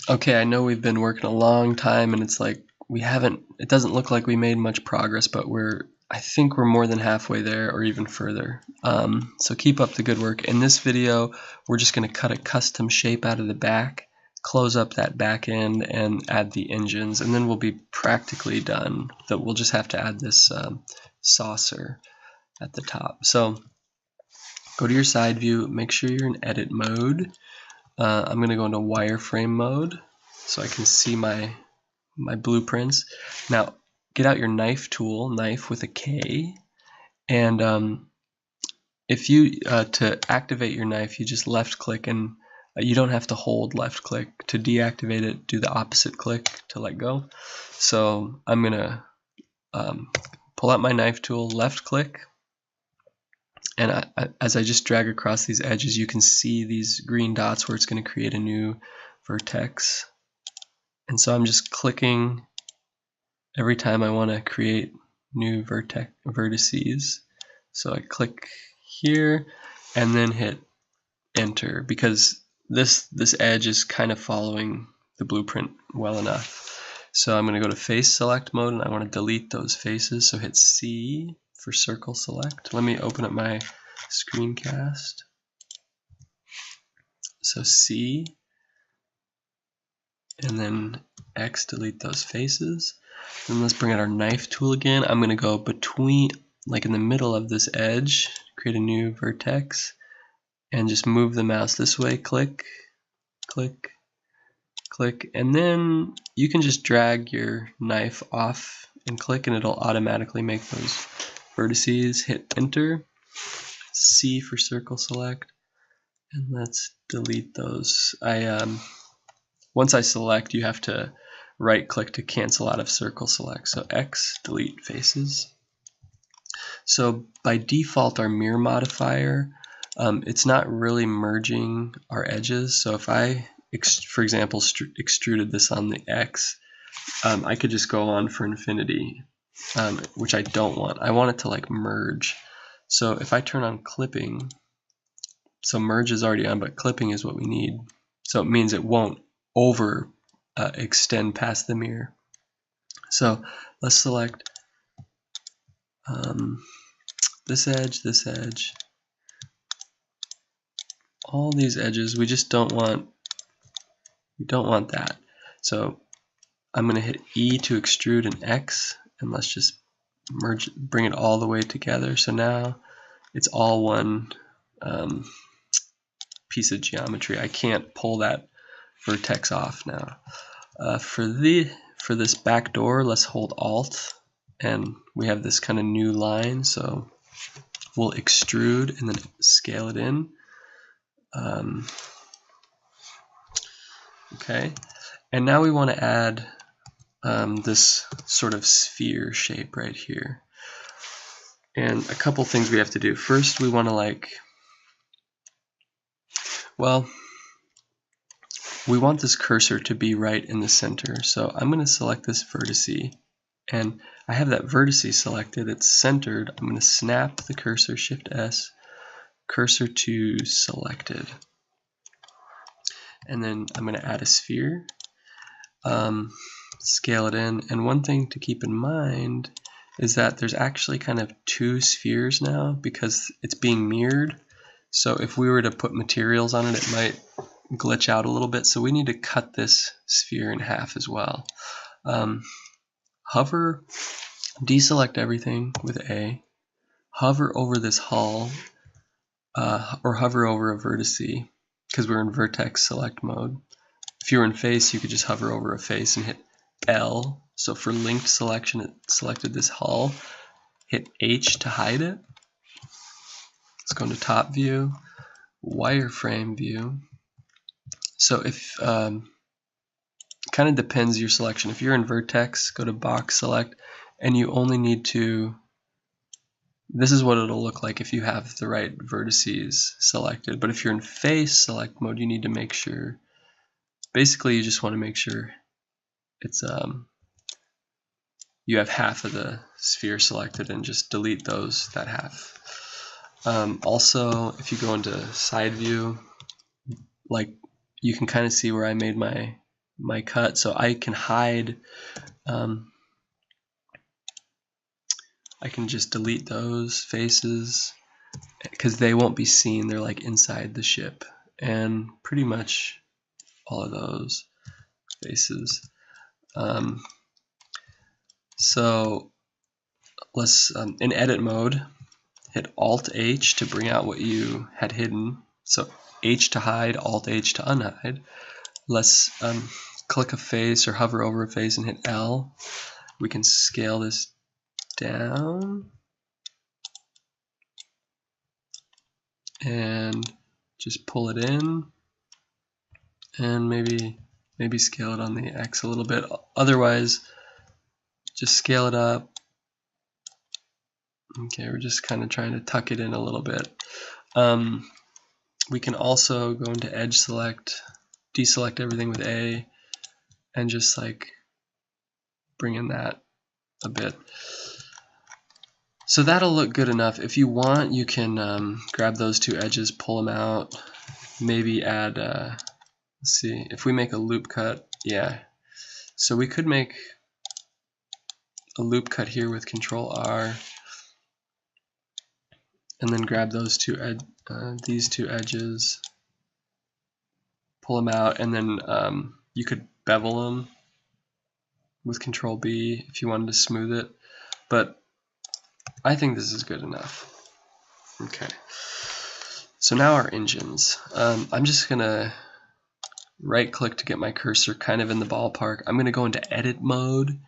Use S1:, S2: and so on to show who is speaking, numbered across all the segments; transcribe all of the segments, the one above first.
S1: Okay, I know we've been working a long time and it's like it doesn't look like we made much progress, but I think we're more than halfway there or even further. So keep up the good work. In this video, we're just going to cut a custom shape out of the back, close up that back end, and add the engines, and then we'll be practically done. We'll just have to add this saucer at the top. So go to your side view, make sure you're in edit mode. I'm going to go into wireframe mode so I can see my blueprints. Now get out your knife tool, knife with a K, and if you to activate your knife, you just left click, and you don't have to hold left click. To deactivate it, do the opposite click to let go. So I'm gonna pull out my knife tool, left click, and as I just drag across these edges, you can see these green dots where it's going to create a new vertex. And so I'm just clicking every time I want to create new vertices. So I click here and then hit enter, because this edge is kind of following the blueprint well enough. So I'm going to go to face select mode, and I want to delete those faces, so hit C for circle select. Let me open up my screencast. So C and then X, delete those faces. Then let's bring out our knife tool again. I'm going to go between, like in the middle of this edge, create a new vertex, and just move the mouse this way, click, click, click, and then you can just drag your knife off and click, and it'll automatically make those vertices. Hit enter, C for circle select, and let's delete those. Once I select, you have to right click to cancel out of circle select. So X, delete faces. So by default, our mirror modifier, it's not really merging our edges. So if I, for example, extruded this on the X, I could just go on for infinity, which I don't want. I want it to like merge. So if I turn on clipping, so merge is already on, but clipping is what we need. So it means it won't over extend past the mirror. So let's select this edge, all these edges. We just don't want that. So I'm going to hit E to extrude an X, and let's just merge, bring it all the way together. So now it's all one piece of geometry. I can't pull that vertex off now. For this back door, let's hold Alt, and we have this kind of new line. So we'll extrude and then scale it in. Okay, and now we want to add this sort of sphere shape right here. And a couple things we have to do. First, we want to we want this cursor to be right in the center. So I'm going to select this vertice, and I have that vertice selected. It's centered. I'm going to snap the cursor, Shift S, cursor to selected. And then I'm going to add a sphere, scale it in. And one thing to keep in mind is that there's actually kind of two spheres now because it's being mirrored. So if we were to put materials on it, it might glitch out a little bit. So we need to cut this sphere in half as well. Hover, deselect everything with A, hover over this hull, or hover over a vertice, because we're in vertex select mode. If you were in face, you could just hover over a face and hit L. So for linked selection, it selected this hull. Hit H to hide it. Let's go into top view, wireframe view. So if kind of depends your selection. If you're in vertex, go to box select, and you only need to, this is what it'll look like if you have the right vertices selected. But if you're in face select mode, you need to make sure, basically you just want to make sure it's you have half of the sphere selected, and just delete that half. Also, if you go into side view, like you can kind of see where I made my my cut, so I can hide. I can just delete those faces because they won't be seen. They're like inside the ship, and pretty much all of those faces. So let's in edit mode, hit Alt H to bring out what you had hidden. So H to hide, Alt H to unhide. Let's click a face or hover over a face and hit L. We can scale this down and just pull it in, and maybe scale it on the X a little bit. Otherwise, just scale it up. Okay, we're just kind of trying to tuck it in a little bit. We can also go into edge select, deselect everything with A, and just like bring in that a bit. So that'll look good enough. If you want, you can grab those two edges, pull them out, maybe add, let's see, if we make a loop cut, yeah. So we could make a loop cut here with Control R, and then grab those these two edges, pull them out, and then you could bevel them with Control B if you wanted to smooth it. But I think this is good enough. Okay. So now our engines. I'm just gonna right click to get my cursor kind of in the ballpark. I'm gonna go into edit mode.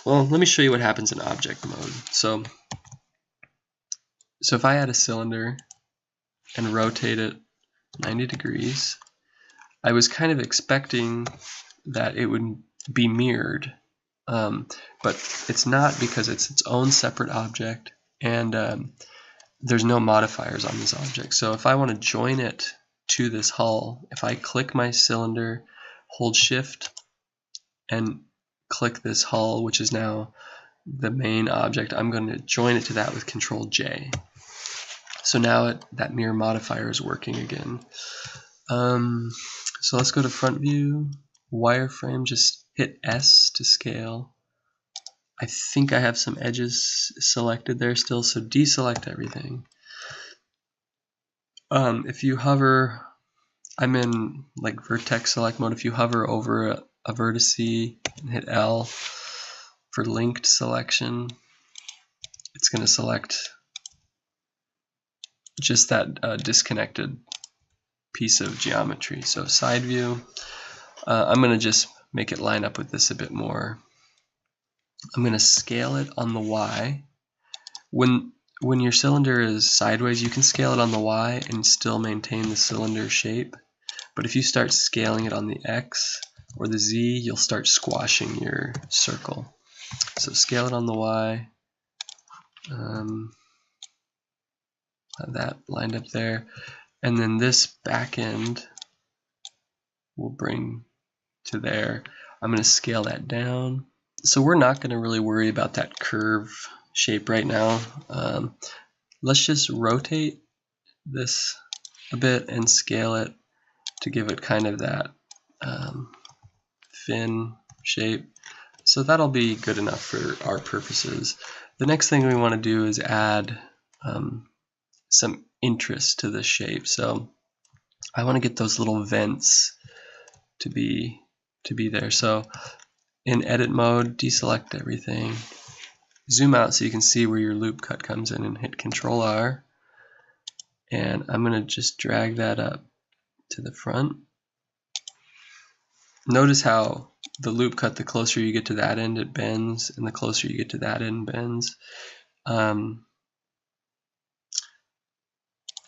S1: Well, let me show you what happens in object mode. So if I add a cylinder and rotate it 90 degrees, I was kind of expecting that it would be mirrored, but it's not, because it's its own separate object, and there's no modifiers on this object. So if I want to join it to this hull, if I click my cylinder, hold shift, and click this hull, which is now the main object, I'm going to join it to that with Control J. So now that mirror modifier is working again. So let's go to front view, wireframe, just hit S to scale. I think I have some edges selected there still, so deselect everything. If you hover, I'm in like vertex select mode. If you hover over a vertex and hit L for linked selection, it's going to select just that disconnected piece of geometry. So side view, I'm going to just make it line up with this a bit more. I'm going to scale it on the Y. When your cylinder is sideways, you can scale it on the Y and still maintain the cylinder shape. But if you start scaling it on the X or the Z, you'll start squashing your circle. So scale it on the Y. Have that lined up there. And then this back end we'll bring to there. I'm going to scale that down. So we're not going to really worry about that curve shape right now. Let's just rotate this a bit and scale it to give it kind of that fin shape. So that'll be good enough for our purposes. The next thing we want to do is add some interest to the shape. So I want to get those little vents to be there. So in edit mode, deselect everything, zoom out so you can see where your loop cut comes in, and hit Control R, and I'm going to just drag that up to the front. Notice how the loop cut, the closer you get to that end it bends, and the closer you get to that end bends.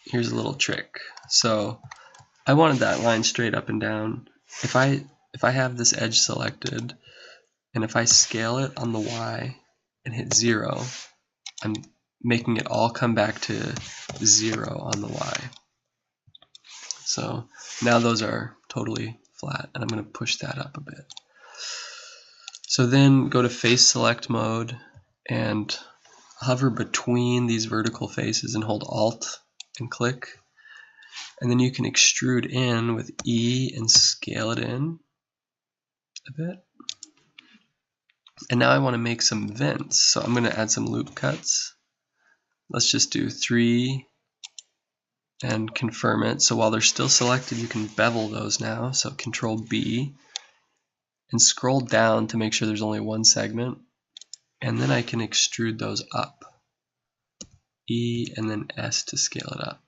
S1: Here's a little trick. So I wanted that line straight up and down. If I have this edge selected, and if I scale it on the Y and hit 0, I'm making it all come back to 0 on the Y. So now those are totally flat, and I'm going to push that up a bit. So then go to face select mode and hover between these vertical faces and hold Alt and click. And then you can extrude in with E and scale it in. a bit. And now I want to make some vents, so I'm going to add some loop cuts. Let's just do 3 and confirm it. So while they're still selected, you can bevel those now. So Control B and scroll down to make sure there's only one segment. And then I can extrude those up. E and then S to scale it up.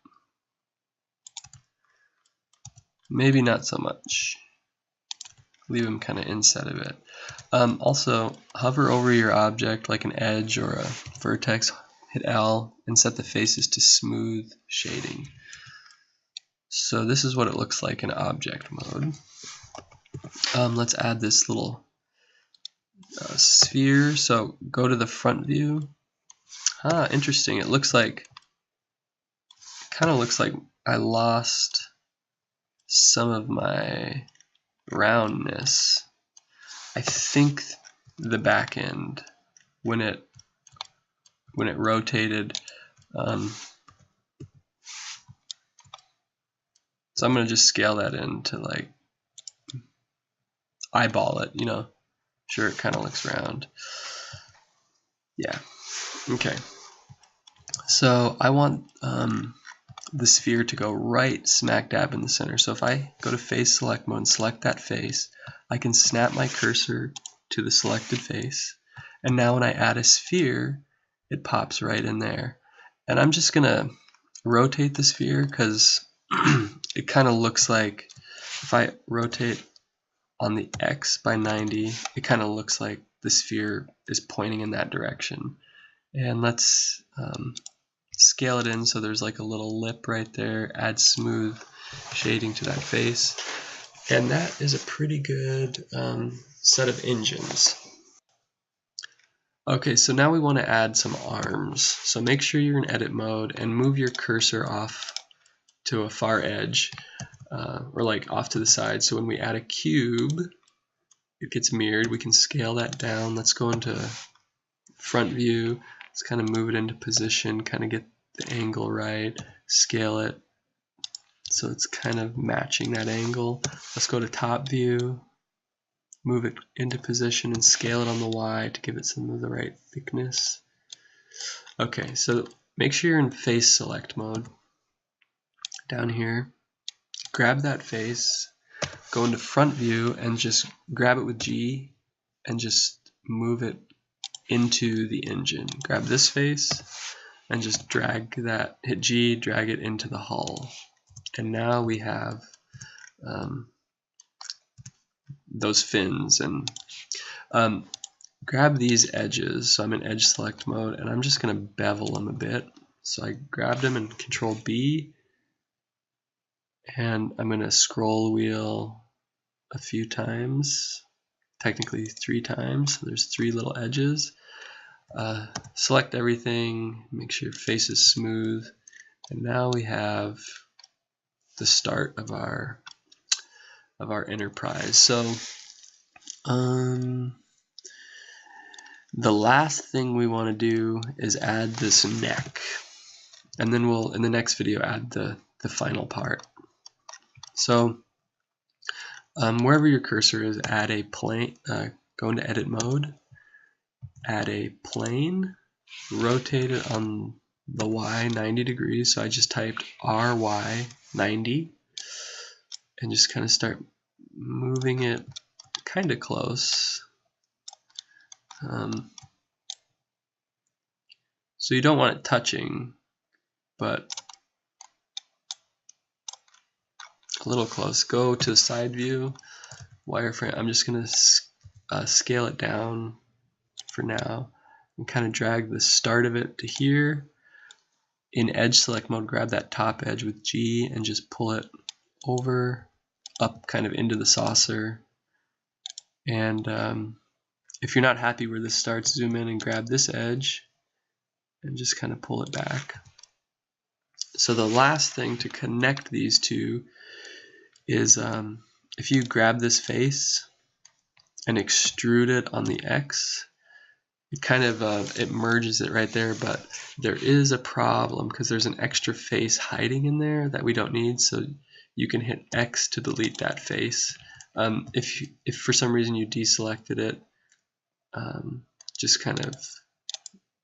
S1: Maybe not so much. Leave them kind of inside of it. Also, hover over your object like an edge or a vertex, hit L, and set the faces to smooth shading. So this is what it looks like in object mode. Let's add this little sphere. So go to the front view. Interesting. It looks like, kind of looks like I lost some of my roundness. I think the back end, when it rotated, so I'm going to just scale that in to like eyeball it, you know. Sure, it kind of looks round. Yeah. Okay. So I want the sphere to go right smack dab in the center. So if I go to face select mode and select that face, I can snap my cursor to the selected face. And now when I add a sphere, it pops right in there. And I'm just going to rotate the sphere because it kind of looks like, if I rotate on the X by 90, it kind of looks like the sphere is pointing in that direction. And let's scale it in so there's like a little lip right there, add smooth shading to that face. And that is a pretty good set of engines. Okay, so now we want to add some arms. So make sure you're in edit mode and move your cursor off to a far edge, or like off to the side. So when we add a cube, it gets mirrored. We can scale that down. Let's go into front view. Let's kind of move it into position, kind of get the angle right, scale it so it's kind of matching that angle. Let's go to top view, move it into position and scale it on the Y to give it some of the right thickness. Okay, so make sure you're in face select mode. Down here, grab that face, go into front view and just grab it with G and just move it into the engine. Grab this face and just drag that, hit G, drag it into the hull. And now we have those fins. And grab these edges. So I'm in edge select mode and I'm just going to bevel them a bit. So I grabbed them and Control B and I'm going to scroll wheel a few times, technically 3 times. So there's 3 little edges. Select everything, make sure your face is smooth, and now we have the start of our enterprise. So the last thing we want to do is add this neck, and then we'll in the next video add the final part. So wherever your cursor is, add a plane, go into edit mode, add a plane, rotate it on the Y 90 degrees. So I just typed RY 90 and just kind of start moving it kind of close. So you don't want it touching, but a little close. Go to the side view, wireframe. I'm just going to scale it down for now and kind of drag the start of it to here. In edge select mode, grab that top edge with G and just pull it over, up kind of into the saucer. And if you're not happy where this starts, zoom in and grab this edge and just kind of pull it back. So the last thing to connect these two is if you grab this face and extrude it on the X, it kind of it merges it right there, but there is a problem because there's an extra face hiding in there that we don't need. So you can hit X to delete that face, If for some reason you deselected it, just kind of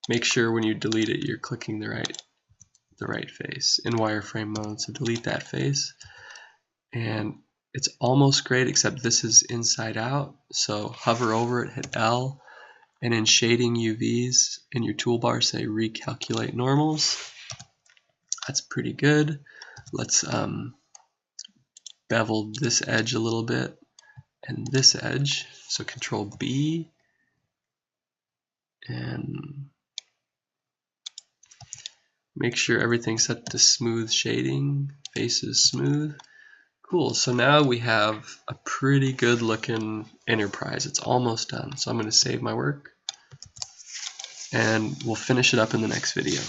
S1: make sure when you delete it you're clicking the right face in wireframe mode. So delete that face, and it's almost great, except this is inside out. So hover over it, hit L, and in shading UVs in your toolbar say recalculate normals. That's pretty good. Let's bevel this edge a little bit and this edge. So Control B, and make sure everything's set to smooth shading. Face is smooth. Cool, so now we have a pretty good looking enterprise. It's almost done. So I'm going to save my work and we'll finish it up in the next video.